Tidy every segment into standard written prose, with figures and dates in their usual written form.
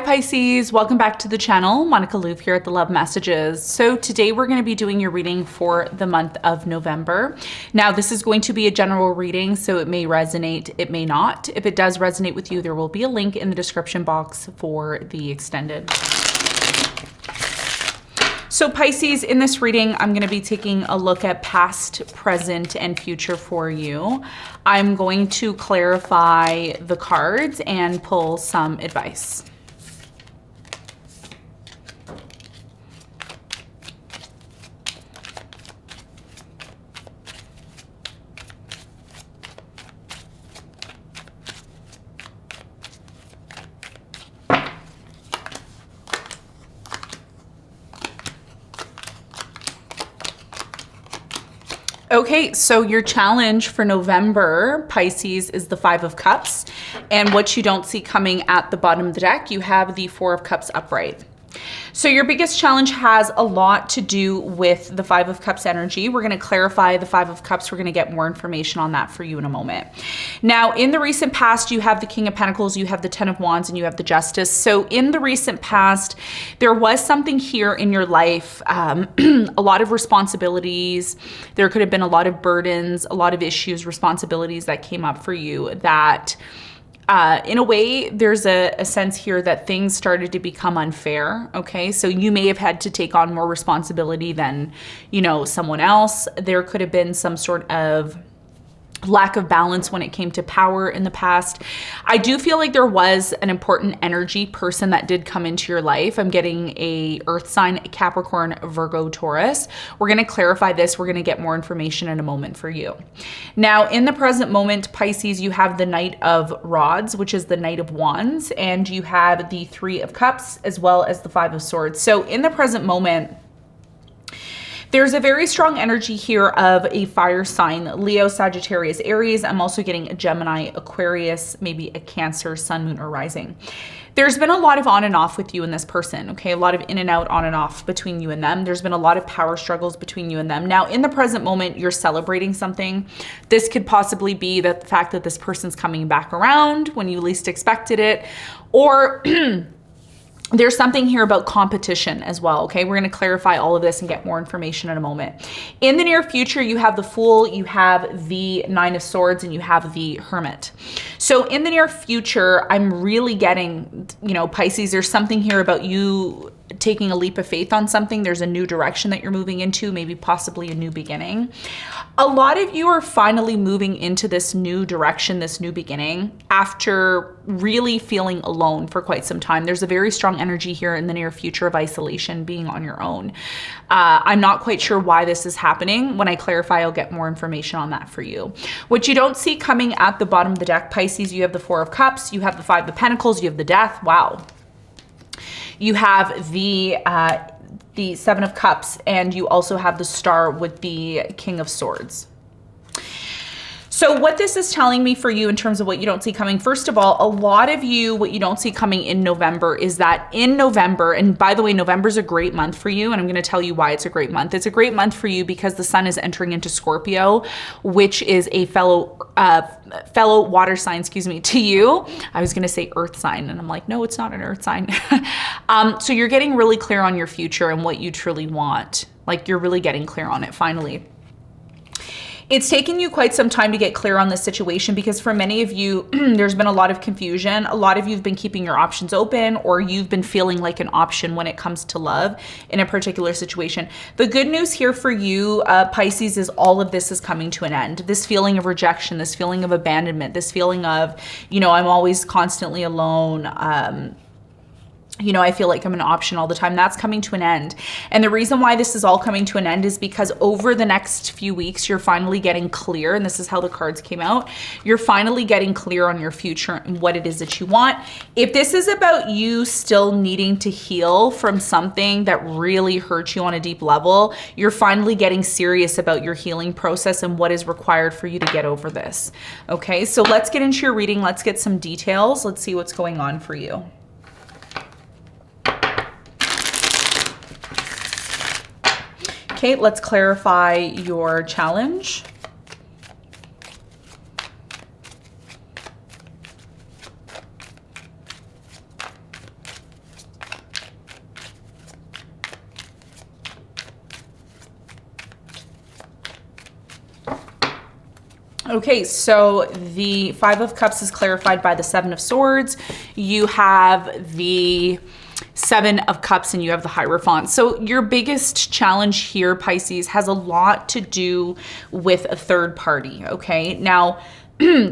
Pisces, welcome back to the channel. Monica LUVE here at the Love Messages. So today we're going to be doing your reading for the month of November. Now this is going to be a general reading, so it may resonate, it may not. If it does resonate with you, there will be a link in the description box for the extended. So Pisces, in this reading, I'm going to be taking a look at past, present, and future for you. I'm going to clarify the cards and pull some advice. Okay, so your challenge for November, Pisces, is the Five of Cups. And what you don't see coming at the bottom of the deck, you have the Four of Cups upright. So your biggest challenge has a lot to do with the Five of Cups energy. We're going to clarify the Five of Cups. We're going to get more information on that for you in a moment. Now, in the recent past, you have the King of Pentacles, you have the Ten of Wands, and you have the Justice. So in the recent past, there was something here in your life, a lot of responsibilities. There could have been a lot of burdens, a lot of issues, responsibilities that came up for you that in a way, there's a sense here that things started to become unfair, okay? So you may have had to take on more responsibility than, you know, someone else. There could have been some sort of lack of balance when it came to power in the past. I do feel like there was an important energy person that did come into your life. I'm getting a earth sign, Capricorn, Virgo, Taurus. We're going to clarify this. We're going to get more information in a moment for you. Now, in the present moment, Pisces, you have the Knight of Rods, which is the Knight of Wands, and you have the Three of Cups as well as the Five of Swords. So in the present moment, there's a very strong energy here of a fire sign, Leo, Sagittarius, Aries. I'm also getting a Gemini, Aquarius, maybe a Cancer, Sun, Moon, or Rising. There's been a lot of on and off with you and this person, okay? A lot of in and out, on and off between you and them. There's been a lot of power struggles between you and them. Now, in the present moment, you're celebrating something. This could possibly be that the fact that this person's coming back around when you least expected it, or there's something here about competition as well, okay? We're going to clarify all of this and get more information in a moment. In the near future, you have the Fool, you have the Nine of Swords, and you have the Hermit. So in the near future, I'm really getting, you know, Pisces, there's something here about you taking a leap of faith on something. There's a new direction that you're moving into, maybe possibly a new beginning. A lot of you are finally moving into this new direction, this new beginning, after really feeling alone for quite some time. There's a very strong energy here in the near future of isolation, being on your own. I'm not quite sure why this is happening. When I clarify, I'll get more information on that for you. What you don't see coming at the bottom of the deck, Pisces, you have the Four of Cups, you have the Five of Pentacles, you have the Death. Wow. You have the Seven of Cups, and you also have the Star with the King of Swords. So what this is telling me for you in terms of what you don't see coming, first of all, a lot of you, what you don't see coming in November is that in November, and by the way, November is a great month for you, and I'm going to tell you why it's a great month. It's a great month for you because the sun is entering into Scorpio, which is a fellow water sign, excuse me, to you. I was going to say earth sign, and I'm like, no, it's not an earth sign. So you're getting really clear on your future and what you truly want. Like, you're really getting clear on it finally. It's taken you quite some time to get clear on this situation because for many of you, there's been a lot of confusion. A lot of you have been keeping your options open, or you've been feeling like an option when it comes to love in a particular situation. The good news here for you, Pisces, is all of this is coming to an end. This feeling of rejection, this feeling of abandonment, this feeling of, you know, I'm always constantly alone. You know, I feel like I'm an option all the time. That's coming to an end. And the reason why this is all coming to an end is because over the next few weeks, you're finally getting clear. And this is how the cards came out. You're finally getting clear on your future and what it is that you want. If this is about you still needing to heal from something that really hurt you on a deep level, you're finally getting serious about your healing process and what is required for you to get over this. Okay, so let's get into your reading. Let's get some details. Let's see what's going on for you. Okay, let's clarify your challenge. Okay, so the Five of Cups is clarified by the Seven of Swords. You have the Seven of Cups and you have the Hierophant. So your biggest challenge here, Pisces, has a lot to do with a third party, okay? Now,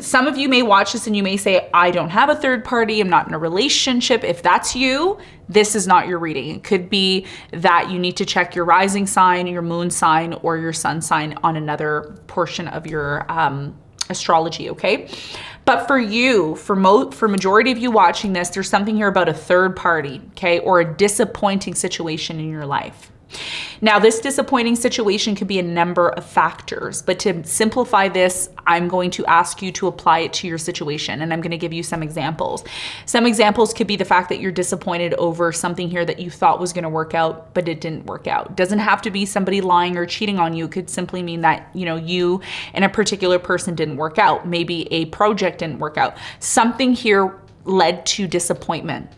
some of you may watch this and you may say, I don't have a third party, I'm not in a relationship. If that's you, this is not your reading. It could be that you need to check your rising sign, your moon sign, or your sun sign on another portion of your astrology, okay? But for you, for majority of you watching this, there's something here about a third party, okay? Or a disappointing situation in your life. Now, this disappointing situation could be a number of factors, but to simplify this, I'm going to ask you to apply it to your situation, and I'm going to give you some examples. Some examples could be the fact that you're disappointed over something here that you thought was going to work out, but it didn't work out. It doesn't have to be somebody lying or cheating on you. It could simply mean that, you and a particular person didn't work out. Maybe a project didn't work out. Something here led to disappointment.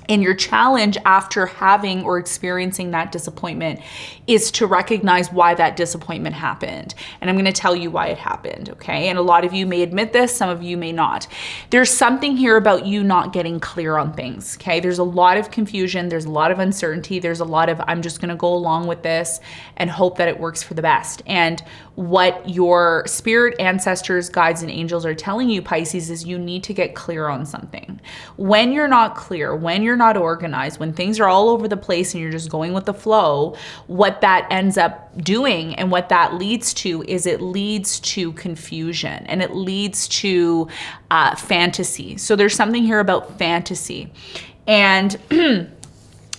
And your challenge after having or experiencing that disappointment is to recognize why that disappointment happened. And I'm going to tell you why it happened, okay? And a lot of you may admit this, some of you may not. There's something here about you not getting clear on things, okay? There's a lot of confusion, there's a lot of uncertainty, there's a lot of I'm just going to go along with this and hope that it works for the best. And what your spirit ancestors, guides, and angels are telling you, Pisces, is you need to get clear on something. When you're not clear, when you're not organized, when things are all over the place and you're just going with the flow, what that ends up doing and what that leads to is it leads to confusion and it leads to fantasy. So there's something here about fantasy. And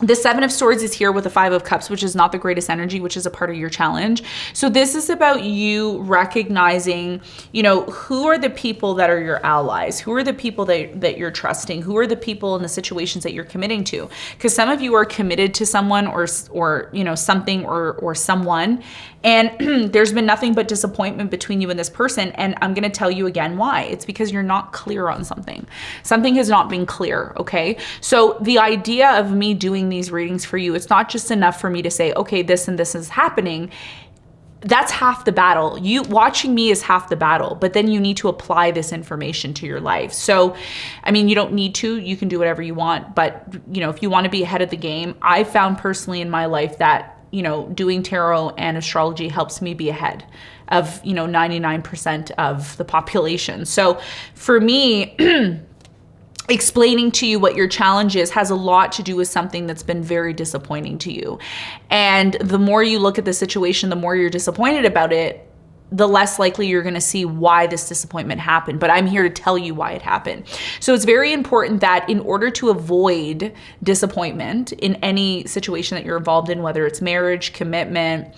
the Seven of Swords is here with the Five of Cups, which is not the greatest energy, which is a part of your challenge. So this is about you recognizing, who are the people that are your allies? Who are the people that you're trusting? Who are the people in the situations that you're committing to? Because some of you are committed to someone or something or someone, and there's been nothing but disappointment between you and this person. And I'm going to tell you again why. It's because you're not clear on something. Something has not been clear, okay? So the idea of me doing these readings for you, it's not just enough for me to say, okay, this and this is happening. That's half the battle. You watching me is half the battle, but then you need to apply this information to your life. So, you don't need to, you can do whatever you want, but if you want to be ahead of the game, I found personally in my life that doing tarot and astrology helps me be ahead of 99% of the population. So for me, explaining to you what your challenge is has a lot to do with something that's been very disappointing to you. And the more you look at the situation, the more you're disappointed about it, the less likely you're going to see why this disappointment happened. But I'm here to tell you why it happened. So it's very important that in order to avoid disappointment in any situation that you're involved in, whether it's marriage, commitment,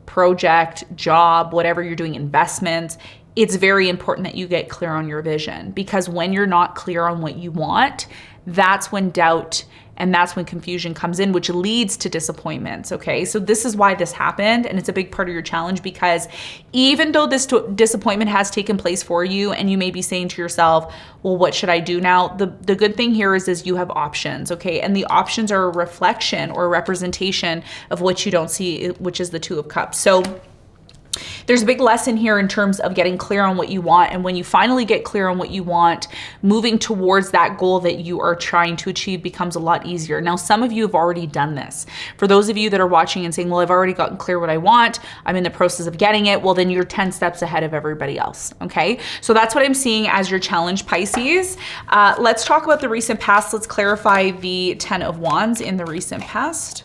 project, job, whatever you're doing, investments, it's very important that you get clear on your vision, because when you're not clear on what you want, that's when doubt and that's when confusion comes in, which leads to disappointments, okay? So this is why this happened, and it's a big part of your challenge, because even though this disappointment has taken place for you and you may be saying to yourself, well, what should I do now? The good thing here is you have options, okay? And the options are a reflection or a representation of what you don't see, which is the Two of Cups. So there's a big lesson here in terms of getting clear on what you want. And when you finally get clear on what you want, moving towards that goal that you are trying to achieve becomes a lot easier. Now, some of you have already done this. For those of you that are watching and saying, well, I've already gotten clear what I want, I'm in the process of getting it, well, then you're 10 steps ahead of everybody else, okay? So that's what I'm seeing as your challenge, Pisces. Let's talk about the recent past. Let's clarify the 10 of Wands in the recent past.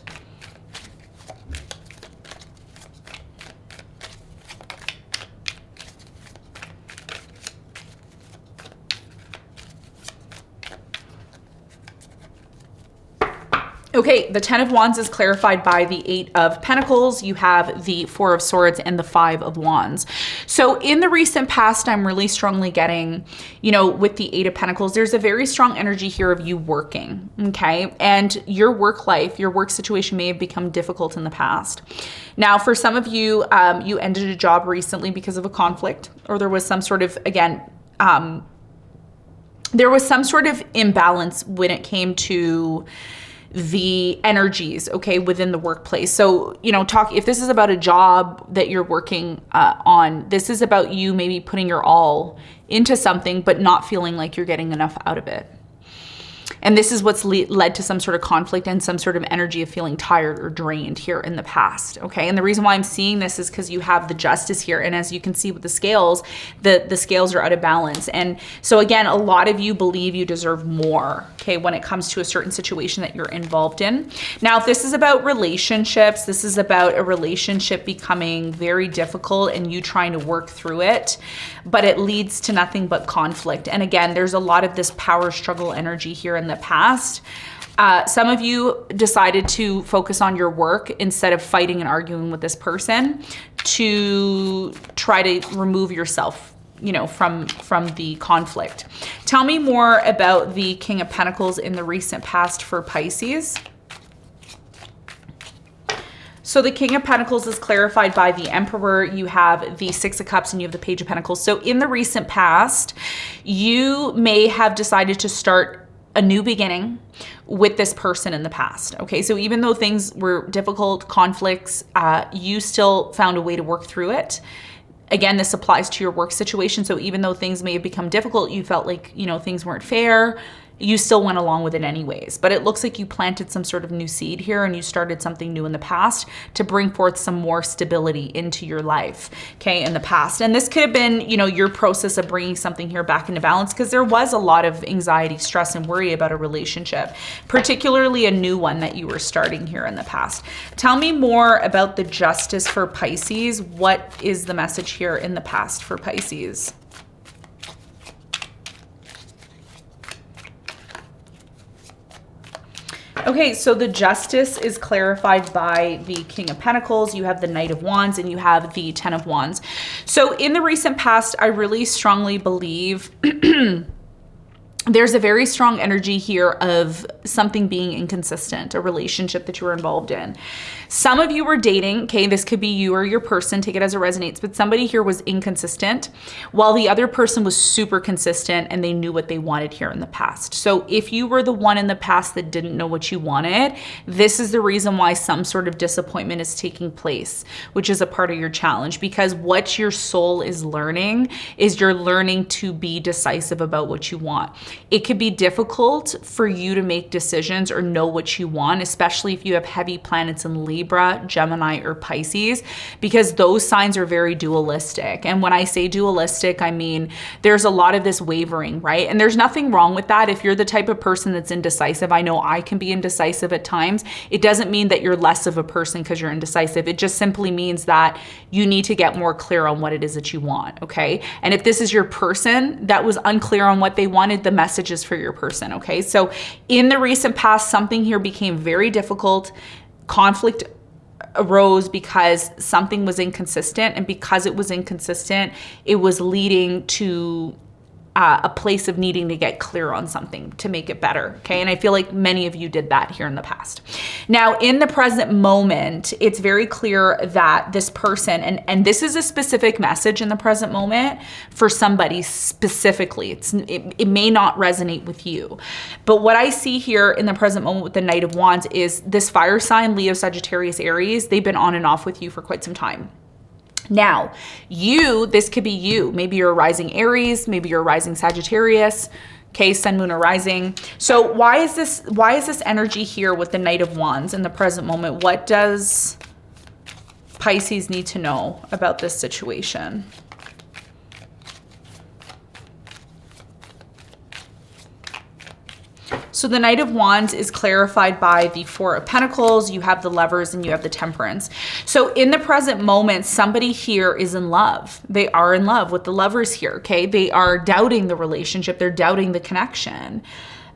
Okay, the 10 of Wands is clarified by the 8 of Pentacles. You have the 4 of Swords and the 5 of Wands. So in the recent past, I'm really strongly getting, with the 8 of Pentacles, there's a very strong energy here of you working, okay? And your work life, your work situation may have become difficult in the past. Now, for some of you, you ended a job recently because of a conflict, or there was some sort of, there was some sort of imbalance when it came to the energies, okay, within the workplace. So, you know, if this is about a job that you're working on, this is about you maybe putting your all into something, but not feeling like you're getting enough out of it. And this is what's led to some sort of conflict and some sort of energy of feeling tired or drained here in the past, okay? And the reason why I'm seeing this is because you have the Justice here. And as you can see with the scales, the scales are out of balance. And so again, a lot of you believe you deserve more, okay, when it comes to a certain situation that you're involved in. Now, if this is about relationships, this is about a relationship becoming very difficult and you trying to work through it, but it leads to nothing but conflict. And again, there's a lot of this power struggle energy here in the past. Some of you decided to focus on your work instead of fighting and arguing with this person to try to remove yourself, you know, from the conflict. Tell me more about the King of Pentacles in the recent past for Pisces. So the King of Pentacles is clarified by the Emperor. You have the Six of Cups and you have the Page of Pentacles. So in the recent past, you may have decided to start a new beginning with this person in the past. Okay, so even though things were difficult, conflicts, you still found a way to work through it. Again, this applies to your work situation. So even though things may have become difficult, you felt like, you know, things weren't fair, you still went along with it anyways. But it looks like you planted some sort of new seed here and you started something new in the past to bring forth some more stability into your life, okay, in the past. And this could have been, you know, your process of bringing something here back into balance, because there was a lot of anxiety, stress, and worry about a relationship, particularly a new one that you were starting here in the past. Tell me more about the Justice for Pisces. What is the message here in the past for Pisces? Okay, so the Justice is clarified by the King of Pentacles. You have the Knight of Wands and you have the Ten of Wands. So in the recent past, I really strongly believe there's a very strong energy here of something being inconsistent, a relationship that you were involved in. Some of you were dating, okay, this could be you or your person, take it as it resonates, but somebody here was inconsistent while the other person was super consistent and they knew what they wanted here in the past. So if you were the one in the past that didn't know what you wanted, this is the reason why some sort of disappointment is taking place, which is a part of your challenge, because what your soul is learning is you're learning to be decisive about what you want. It could be difficult for you to make decisions or know what you want, especially if you have heavy planets in Libra, Gemini, or Pisces, because those signs are very dualistic. And when I say dualistic, I mean there's a lot of this wavering, right? And there's nothing wrong with that. If you're the type of person that's indecisive, I know I can be indecisive at times. It doesn't mean that you're less of a person because you're indecisive. It just simply means that you need to get more clear on what it is that you want, okay? And if this is your person that was unclear on what they wanted, the messages for your person, okay? So in the recent past, something here became very difficult. Conflict arose because something was inconsistent, and because it was inconsistent, it was leading to a place of needing to get clear on something to make it better, okay? And I feel like many of you did that here in the past. Now, in the present moment, it's very clear that this person, and this is a specific message in the present moment for somebody specifically. It may not resonate with you, but what I see here in the present moment with the Knight of Wands is this fire sign, Leo, Sagittarius, Aries, they've been on and off with you for quite some time. Now, this could be you. Maybe you're a rising Aries, maybe you're a rising Sagittarius, okay, Sun, Moon, or rising. So why is this energy here with the Knight of Wands in the present moment? What does Pisces need to know about this situation? So the Knight of Wands is clarified by the Four of Pentacles. You have the Lovers and you have the Temperance. So in the present moment, somebody here is in love. They are in love with the Lovers here, okay? They are doubting the relationship. They're doubting the connection.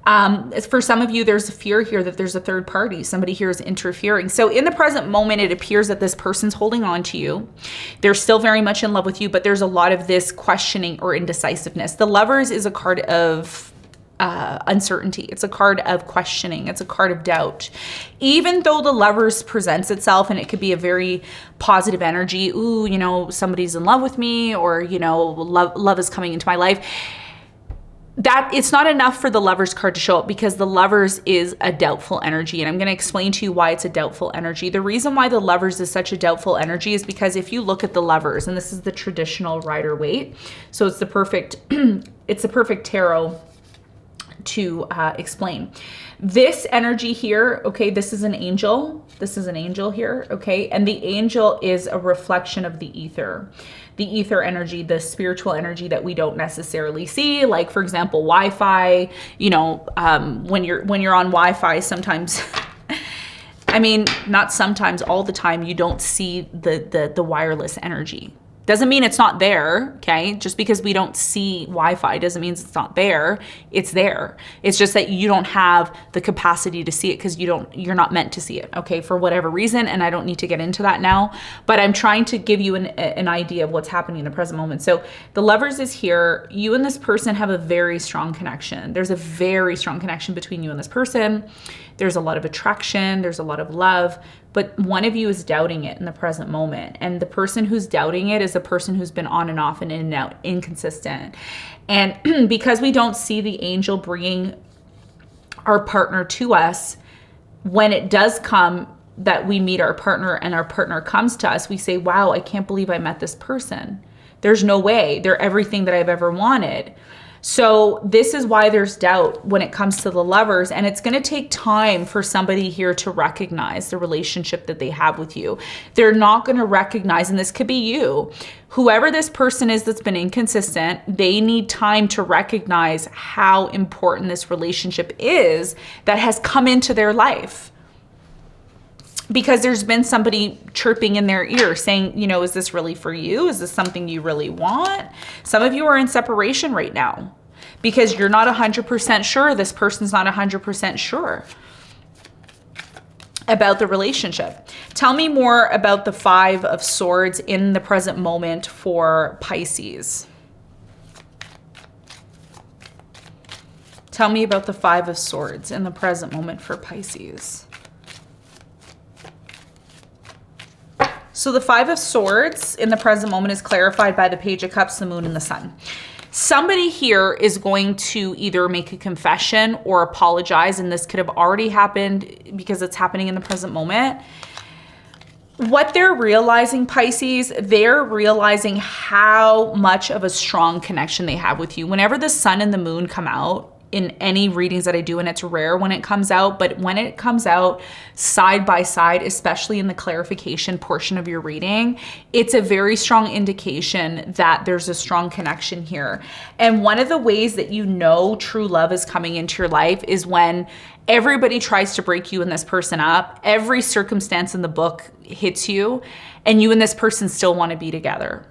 For some of you, there's a fear here that there's a third party. Somebody here is interfering. So in the present moment, it appears that this person's holding on to you. They're still very much in love with you, but there's a lot of this questioning or indecisiveness. The Lovers is a card of uncertainty. It's a card of questioning. It's a card of doubt. Even though the Lovers presents itself and it could be a very positive energy, ooh, you know, somebody's in love with me, or, you know, love is coming into my life. that it's not enough for the Lovers card to show up, because the Lovers is a doubtful energy. And I'm going to explain to you why it's a doubtful energy. The reason why the Lovers is such a doubtful energy is because if you look at the Lovers, and this is the traditional Rider-Waite, so it's the perfect, it's the perfect tarot to explain. This energy here, okay, this is an angel. This is an angel here, okay? And the angel is a reflection of the ether. The ether energy, the spiritual energy that we don't necessarily see. Like, for example, Wi-Fi, you know, when you're on Wi-Fi, sometimes, I mean, not sometimes, all the time, you don't see the wireless energy. Doesn't mean it's not there, okay? Just because we don't see Wi-Fi doesn't mean it's not there. It's there. It's just that you don't have the capacity to see it because you're not meant to see it, okay? For whatever reason, and I don't need to get into that now, but I'm trying to give you an idea of what's happening in the present moment. So the Lovers is here. You and this person have a very strong connection. There's a very strong connection between you and this person. There's a lot of attraction. There's a lot of love. But one of you is doubting it in the present moment. And the person who's doubting it is the person who's been on and off and in and out, inconsistent. And because we don't see the angel bringing our partner to us, when it does come that we meet our partner and our partner comes to us, we say, wow, I can't believe I met this person. There's no way. They're everything that I've ever wanted. So this is why there's doubt when it comes to the Lovers, and it's going to take time for somebody here to recognize the relationship that they have with you. They're not going to recognize, and this could be you, whoever this person is that's been inconsistent, they need time to recognize how important this relationship is that has come into their life. Because there's been somebody chirping in their ear saying, you know, is this really for you? Is this something you really want? Some of you are in separation right now because you're not 100% sure. This person's not 100% sure about the relationship. Tell me more about the Five of Swords in the present moment for Pisces. Tell me about the Five of Swords in the present moment for Pisces. So the Five of Swords in the present moment is clarified by the Page of Cups, the Moon, and the Sun. Somebody here is going to either make a confession or apologize, and this could have already happened because it's happening in the present moment. What they're realizing, Pisces, they're realizing how much of a strong connection they have with you. Whenever the Sun and the Moon come out, in any readings that I do, and it's rare when it comes out, but when it comes out side by side, especially in the clarification portion of your reading, it's a very strong indication that there's a strong connection here. And one of the ways that you know true love is coming into your life is when everybody tries to break you and this person up, every circumstance in the book hits you, and you and this person still want to be together.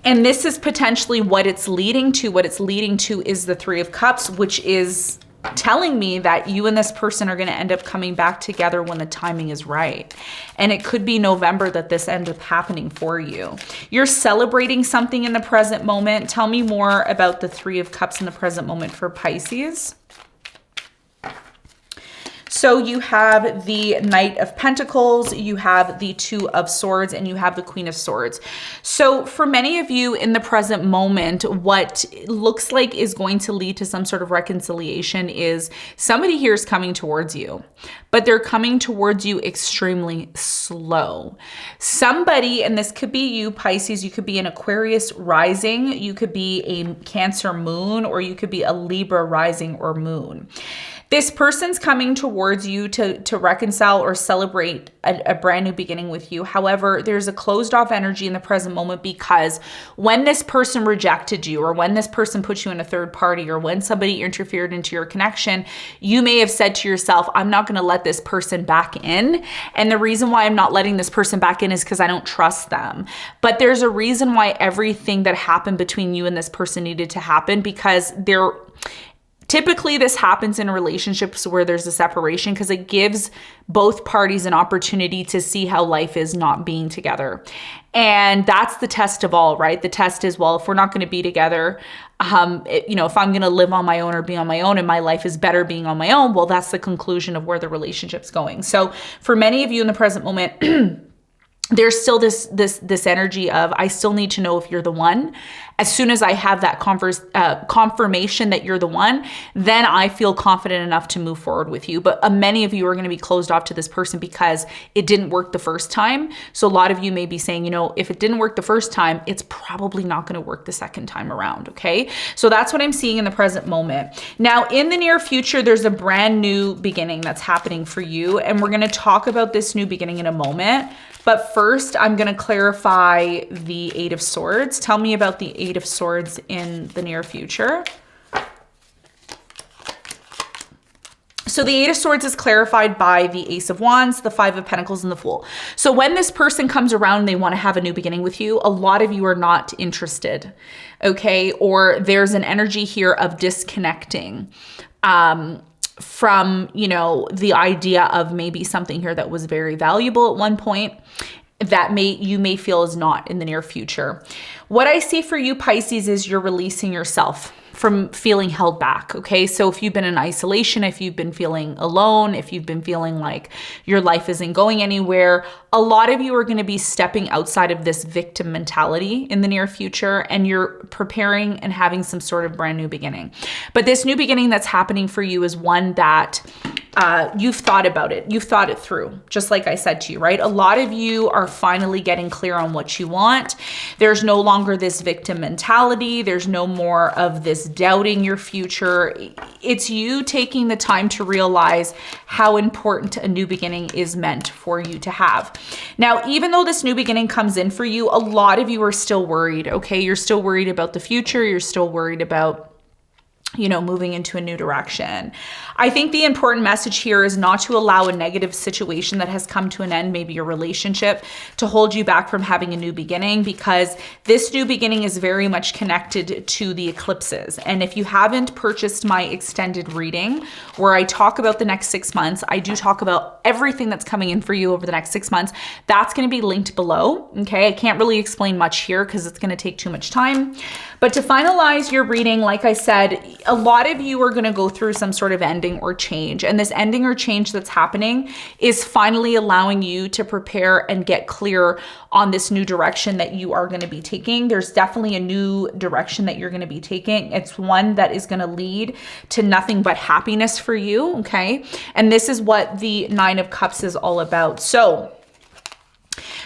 And this is potentially what it's leading to. What it's leading to is the Three of Cups, which is telling me that you and this person are going to end up coming back together when the timing is right. And it could be November that this ends up happening for you. You're celebrating something in the present moment. Tell me more about the Three of Cups in the present moment for Pisces. So you have the Knight of Pentacles, you have the Two of Swords, and you have the Queen of Swords. So for many of you in the present moment, what looks like is going to lead to some sort of reconciliation is somebody here is coming towards you, but they're coming towards you extremely slow. Somebody, and this could be you, Pisces, you could be an Aquarius rising, you could be a Cancer moon, or you could be a Libra rising or moon. This person's coming towards you to reconcile or celebrate a brand new beginning with you. However, there's a closed off energy in the present moment because when this person rejected you, or when this person put you in a third party, or when somebody interfered into your connection, you may have said to yourself, I'm not going to let this person back in. And the reason why I'm not letting this person back in is because I don't trust them. But there's a reason why everything that happened between you and this person needed to happen, because typically this happens in relationships where there's a separation because it gives both parties an opportunity to see how life is not being together. And that's the test of all, right? The test is, well, if we're not going to be together, if I'm going to live on my own or be on my own and my life is better being on my own, well, that's the conclusion of where the relationship's going. So for many of you in the present moment, there's still this energy of, I still need to know if you're the one. As soon as I have that confirmation that you're the one, then I feel confident enough to move forward with you. But many of you are going to be closed off to this person because it didn't work the first time. So a lot of you may be saying, you know, if it didn't work the first time, it's probably not going to work the second time around. Okay. So that's what I'm seeing in the present moment. Now, in the near future, there's a brand new beginning that's happening for you. And we're going to talk about this new beginning in a moment. But first, I'm going to clarify the Eight of Swords. Tell me about the Eight of Swords in the near future. So the Eight of Swords is clarified by the Ace of Wands, the Five of Pentacles, and the Fool. So when this person comes around and they want to have a new beginning with you, a lot of you are not interested, okay? Or there's an energy here of disconnecting from, you know, the idea of maybe something here that was very valuable at one point that you may feel is not in the near future. What I see for you, Pisces, is you're releasing yourself from feeling held back. Okay. So if you've been in isolation, if you've been feeling alone, if you've been feeling like your life isn't going anywhere, a lot of you are going to be stepping outside of this victim mentality in the near future, and you're preparing and having some sort of brand new beginning. But this new beginning that's happening for you is one that you've thought about it. You've thought it through, just like I said to you, right? A lot of you are finally getting clear on what you want. There's no longer this victim mentality. There's no more of this doubting your future. It's you taking the time to realize how important a new beginning is meant for you to have. Now, even though this new beginning comes in for you, a lot of you are still worried, okay? You're still worried about the future. You're still worried about, you know, moving into a new direction. I think the important message here is not to allow a negative situation that has come to an end, maybe your relationship, to hold you back from having a new beginning, because this new beginning is very much connected to the eclipses. And if you haven't purchased my extended reading where I talk about the next 6 months, I do talk about everything that's coming in for you over the next 6 months. That's going to be linked below. Okay. I can't really explain much here because it's going to take too much time. But to finalize your reading, like I said, a lot of you are going to go through some sort of ending or change. And this ending or change that's happening is finally allowing you to prepare and get clear on this new direction that you are going to be taking. There's definitely a new direction that you're going to be taking. It's one that is going to lead to nothing but happiness for you. Okay. And this is what the Nine of Cups is all about. So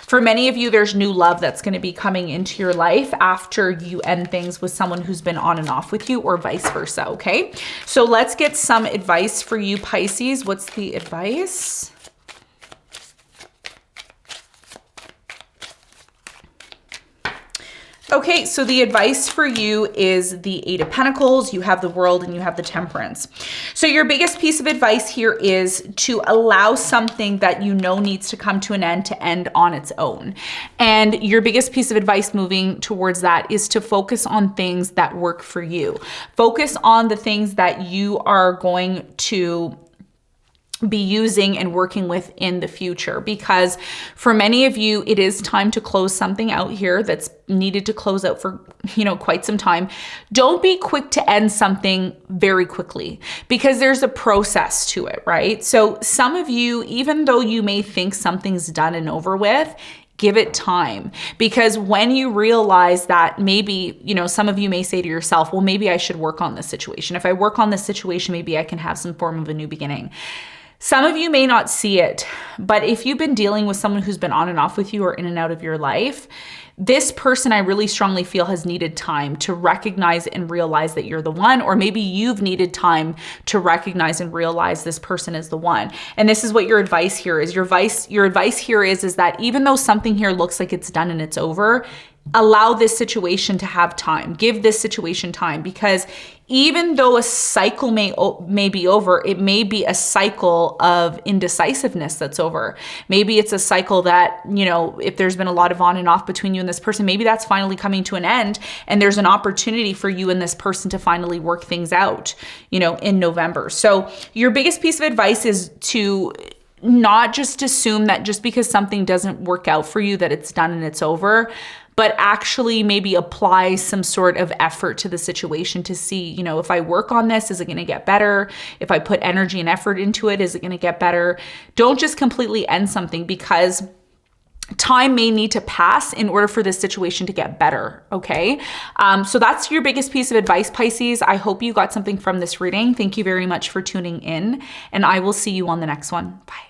for many of you, there's new love that's going to be coming into your life after you end things with someone who's been on and off with you, or vice versa, okay? So let's get some advice for you, Pisces. What's the advice? Okay, so the advice for you is the Eight of Pentacles, you have the World, and you have the Temperance. So your biggest piece of advice here is to allow something that you know needs to come to an end to end on its own. And your biggest piece of advice moving towards that is to focus on things that work for you. Focus on the things that you are going to be using and working with in the future, because for many of you, it is time to close something out here that's needed to close out for, you know, quite some time. Don't be quick to end something very quickly, because there's a process to it, right? So some of you, even though you may think something's done and over with, give it time, because when you realize that maybe, you know, some of you may say to yourself, well, maybe I should work on this situation. If I work on this situation, maybe I can have some form of a new beginning. Some of you may not see it, but if you've been dealing with someone who's been on and off with you or in and out of your life, this person, I really strongly feel, has needed time to recognize and realize that you're the one, or maybe you've needed time to recognize and realize this person is the one. And this is what your advice here is. Your advice here is that even though something here looks like it's done and it's over, allow this situation to have time. Give this situation time, because even though a cycle may be over, it may be a cycle of indecisiveness that's over. Maybe it's a cycle that, you know, if there's been a lot of on and off between you and this person, maybe that's finally coming to an end, and there's an opportunity for you and this person to finally work things out, you know, in November. So your biggest piece of advice is to not just assume that just because something doesn't work out for you that it's done and it's over, but actually maybe apply some sort of effort to the situation to see, you know, if I work on this, is it going to get better? If I put energy and effort into it, is it going to get better? Don't just completely end something, because time may need to pass in order for this situation to get better, okay? So that's your biggest piece of advice, Pisces. I hope you got something from this reading. Thank you very much for tuning in, and I will see you on the next one. Bye.